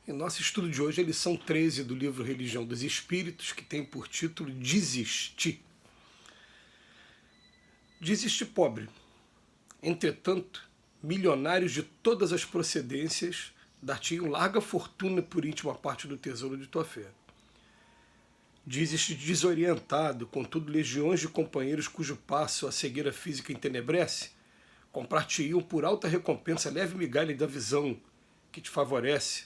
Em nosso estudo de hoje, a lição 13 do livro Religião dos Espíritos, que tem por título Desistir. Desistir pobre. Entretanto, milionários de todas as procedências dar-te-iam larga fortuna por íntima parte do tesouro de tua fé. Dizes-te desorientado, contudo legiões de companheiros cujo passo a cegueira física entenebrece, comprar-te-iam por alta recompensa leve migalha da visão que te favorece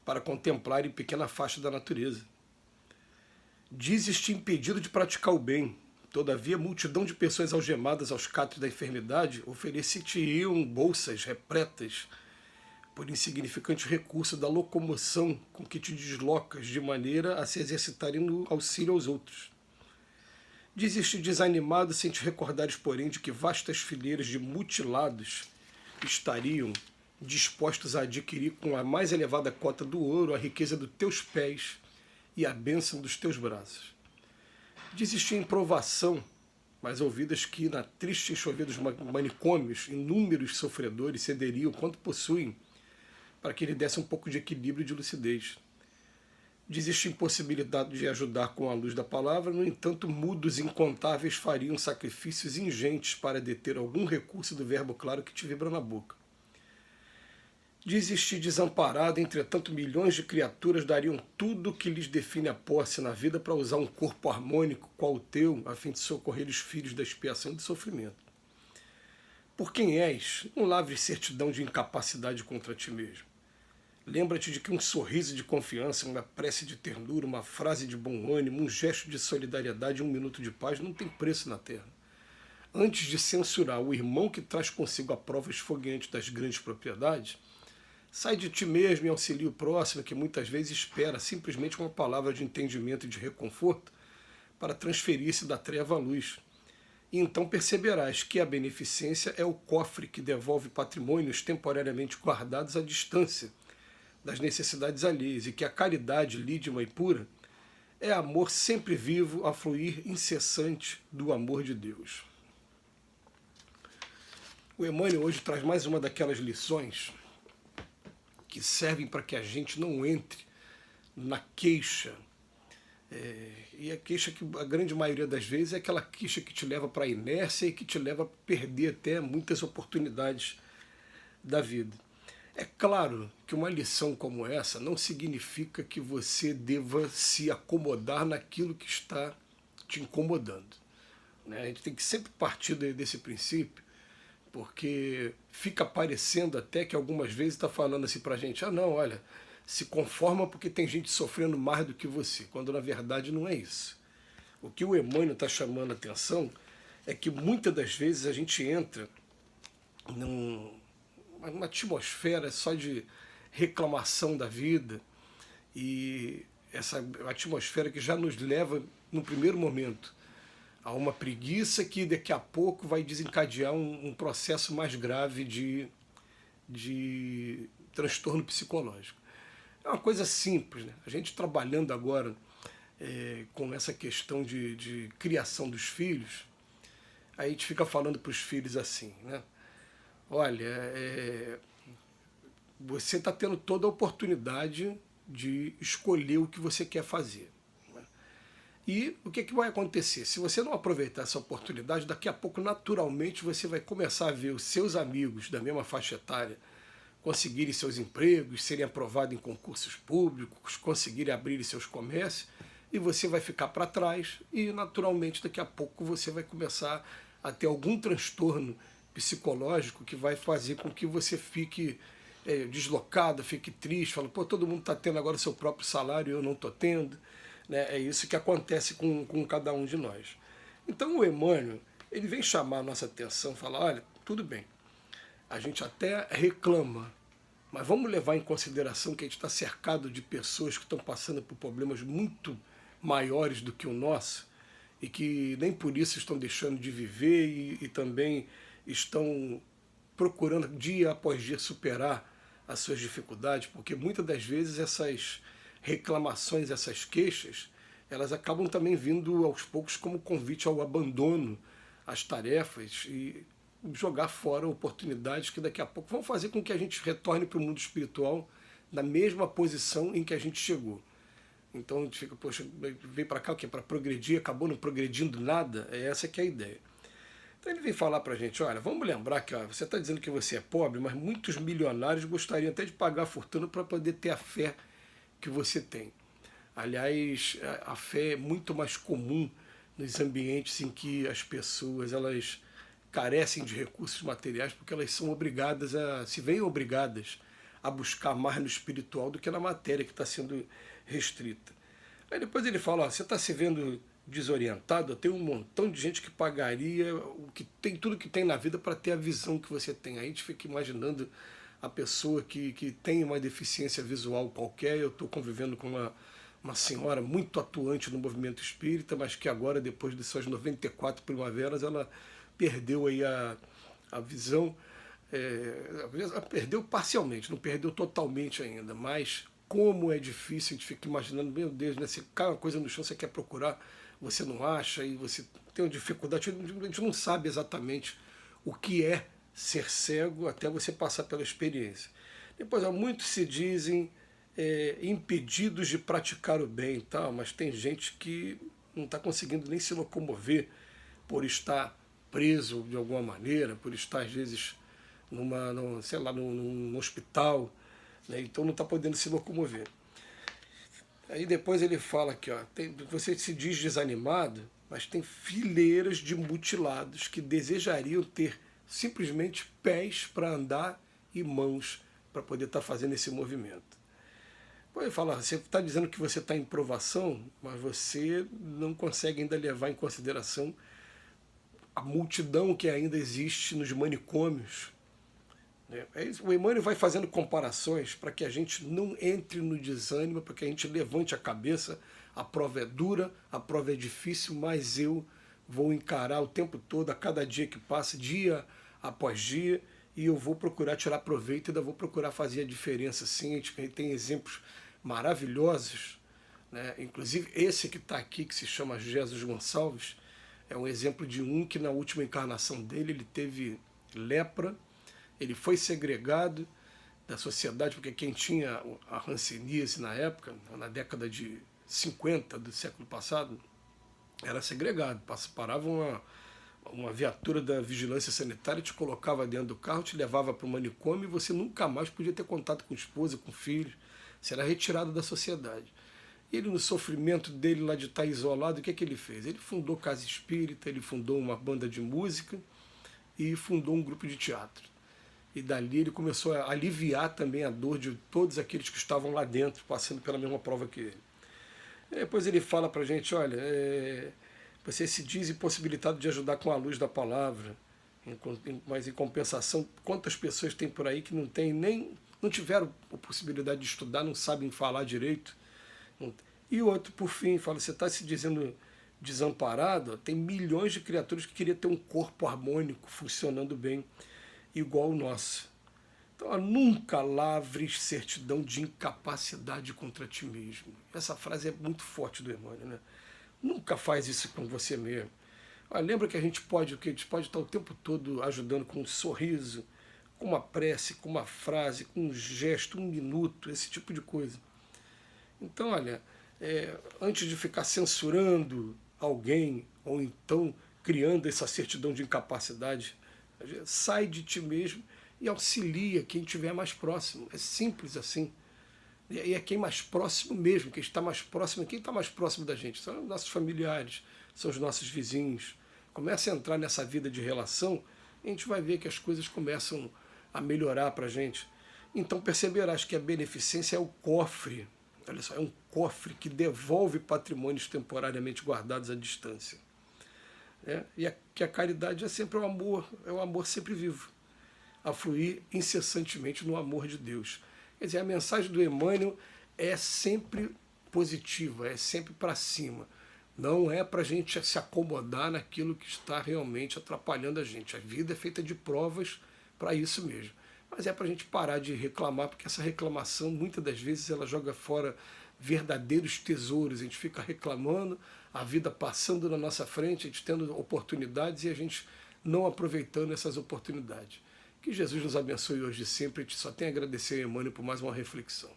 para contemplar em pequena faixa da natureza. Dizes-te impedido de praticar o bem, todavia multidão de pessoas algemadas aos catos da enfermidade oferecer-te-iam bolsas repletas por insignificante recurso da locomoção com que te deslocas de maneira a se exercitarem no auxílio aos outros. Dizes-te desanimado sem te recordares, porém, de que vastas fileiras de mutilados estariam dispostos a adquirir com a mais elevada cota do ouro a riqueza dos teus pés e a bênção dos teus braços. Dizes-te em provação, mas ouvidas que na triste enxovia dos manicômios inúmeros sofredores cederiam quanto possuem para que ele desse um pouco de equilíbrio e de lucidez. Dizes-te impossibilidade de ajudar com a luz da palavra, no entanto, mudos incontáveis fariam sacrifícios ingentes para deter algum recurso do verbo claro que te vibra na boca. Dizes-te desamparado, entretanto, milhões de criaturas dariam tudo o que lhes define a posse na vida para usar um corpo harmônico qual o teu, a fim de socorrer os filhos da expiação e do sofrimento. Por quem és, não lavres certidão de incapacidade contra ti mesmo. Lembra-te de que um sorriso de confiança, uma prece de ternura, uma frase de bom ânimo, um gesto de solidariedade e um minuto de paz não tem preço na terra. Antes de censurar o irmão que traz consigo a prova esfogueante das grandes propriedades, sai de ti mesmo e auxilia o próximo, que muitas vezes espera simplesmente uma palavra de entendimento e de reconforto para transferir-se da treva à luz. E então perceberás que a beneficência é o cofre que devolve patrimônios temporariamente guardados à distância das necessidades alheias, e que a caridade lídima e pura é amor sempre vivo a fluir incessante do amor de Deus. O Emmanuel hoje traz mais uma daquelas lições que servem para que a gente não entre na queixa. E a queixa que a grande maioria das vezes é aquela queixa que te leva para a inércia e que te leva a perder até muitas oportunidades da vida. É claro que uma lição como essa não significa que você deva se acomodar naquilo que está te incomodando, né? A gente tem que sempre partir desse princípio, porque fica parecendo até que algumas vezes está falando assim para a gente, não, olha, se conforma porque tem gente sofrendo mais do que você, quando na verdade não é isso. O que o Emmanuel está chamando a atenção é que muitas das vezes a gente entra numa atmosfera só de reclamação da vida, e essa atmosfera que já nos leva, no primeiro momento, a uma preguiça que daqui a pouco vai desencadear um processo mais grave de transtorno psicológico. É uma coisa simples, né? A gente trabalhando agora com essa questão de criação dos filhos, a gente fica falando para os filhos assim, né? Olha, você está tendo toda a oportunidade de escolher o que você quer fazer. E o que vai acontecer? Se você não aproveitar essa oportunidade, daqui a pouco, naturalmente, você vai começar a ver os seus amigos da mesma faixa etária conseguirem seus empregos, serem aprovados em concursos públicos, conseguirem abrir seus comércios, e você vai ficar para trás e, naturalmente, daqui a pouco você vai começar a ter algum transtorno psicológico que vai fazer com que você fique deslocado, fique triste, fala, pô, todo mundo está tendo agora o seu próprio salário e eu não estou tendo. Né? É isso que acontece com cada um de nós. Então o Emmanuel, ele vem chamar a nossa atenção, falar, olha, tudo bem, a gente até reclama, mas vamos levar em consideração que a gente está cercado de pessoas que estão passando por problemas muito maiores do que o nosso, e que nem por isso estão deixando de viver e também estão procurando dia após dia superar as suas dificuldades, porque muitas das vezes essas reclamações, essas queixas, elas acabam também vindo aos poucos como convite ao abandono, às tarefas, e jogar fora oportunidades que daqui a pouco vão fazer com que a gente retorne para o mundo espiritual na mesma posição em que a gente chegou. Então a gente fica, poxa, veio para cá o quê? Para progredir, acabou não progredindo nada? Essa que é a ideia. Então ele vem falar para a gente, olha, vamos lembrar que ó, você está dizendo que você é pobre, mas muitos milionários gostariam até de pagar a fortuna para poder ter a fé que você tem. Aliás, a fé é muito mais comum nos ambientes em que as pessoas elas carecem de recursos materiais porque elas são obrigadas se veem obrigadas a buscar mais no espiritual do que na matéria que está sendo restrita. Aí depois ele fala, ó, você está se vendo desorientado, tem um montão de gente que pagaria o que tem, tudo que tem na vida para ter a visão que você tem. Aí a gente fica imaginando a pessoa que tem uma deficiência visual qualquer. Eu estou convivendo com uma senhora muito atuante no movimento espírita, mas que agora, depois de suas 94 primaveras, ela perdeu aí a visão, perdeu parcialmente, não perdeu totalmente ainda, mas como é difícil, a gente fica imaginando, meu Deus, né, se cai uma coisa no chão, você quer procurar, você não acha, e você tem uma dificuldade, a gente não sabe exatamente o que é ser cego até você passar pela experiência. Depois, muitos se dizem impedidos de praticar o bem, tal, mas tem gente que não está conseguindo nem se locomover por estar preso de alguma maneira, por estar às vezes num hospital, né? Então não está podendo se locomover. Aí depois ele fala aqui, ó, você se diz desanimado, mas tem fileiras de mutilados que desejariam ter simplesmente pés para andar e mãos para poder estar fazendo esse movimento. Ele fala, você está dizendo que você está em provação, mas você não consegue ainda levar em consideração a multidão que ainda existe nos manicômios. O Emmanuel vai fazendo comparações para que a gente não entre no desânimo, para que a gente levante a cabeça. A prova é dura, a prova é difícil, mas eu vou encarar o tempo todo, a cada dia que passa, dia após dia, e eu vou procurar tirar proveito e ainda vou procurar fazer a diferença. Sim, a gente tem exemplos maravilhosos, né? Inclusive esse que está aqui, que se chama Jesus Gonçalves, é um exemplo de um que na última encarnação dele ele teve lepra, ele foi segregado da sociedade, porque quem tinha a hanseníase na época, na década de 50 do século passado, era segregado. Parava uma viatura da vigilância sanitária, te colocava dentro do carro, te levava para o manicômio e você nunca mais podia ter contato com esposa, com filhos. Você era retirado da sociedade. Ele, no sofrimento dele lá de estar isolado, o que ele fez? Ele fundou Casa Espírita, ele fundou uma banda de música e fundou um grupo de teatro. E dali ele começou a aliviar também a dor de todos aqueles que estavam lá dentro, passando pela mesma prova que ele. E depois ele fala para a gente, olha, você se diz impossibilitado de ajudar com a luz da palavra, mas em compensação, quantas pessoas tem por aí que não tiveram a possibilidade de estudar, não sabem falar direito. E o outro, por fim, fala, você está se dizendo desamparado, tem milhões de criaturas que queriam ter um corpo harmônico, funcionando bem, igual o nosso. Então, nunca lavres certidão de incapacidade contra ti mesmo. Essa frase é muito forte do Emmanuel, né? Nunca faz isso com você mesmo. Lembra que a gente pode estar o tempo todo ajudando com um sorriso, com uma prece, com uma frase, com um gesto, um minuto, esse tipo de coisa. Então, olha, antes de ficar censurando alguém, ou então criando essa certidão de incapacidade, sai de ti mesmo e auxilia quem estiver mais próximo. É simples assim. E é quem mais próximo mesmo, quem está mais próximo, quem está mais próximo da gente são os nossos familiares, são os nossos vizinhos. Começa a entrar nessa vida de relação, e a gente vai ver que as coisas começam a melhorar para a gente. Então perceberás que a beneficência é o cofre, olha só, é um cofre que devolve patrimônios temporariamente guardados à distância. E que a caridade é sempre o amor sempre vivo, a fluir incessantemente no amor de Deus. Quer dizer, a mensagem do Emmanuel é sempre positiva, é sempre para cima. Não é para a gente se acomodar naquilo que está realmente atrapalhando a gente. A vida é feita de provas para isso mesmo. Mas é para a gente parar de reclamar, porque essa reclamação, muitas das vezes, ela joga fora verdadeiros tesouros. A gente fica reclamando, a vida passando na nossa frente, a gente tendo oportunidades e a gente não aproveitando essas oportunidades. Que Jesus nos abençoe hoje e sempre. A gente só tem a agradecer a Emmanuel por mais uma reflexão.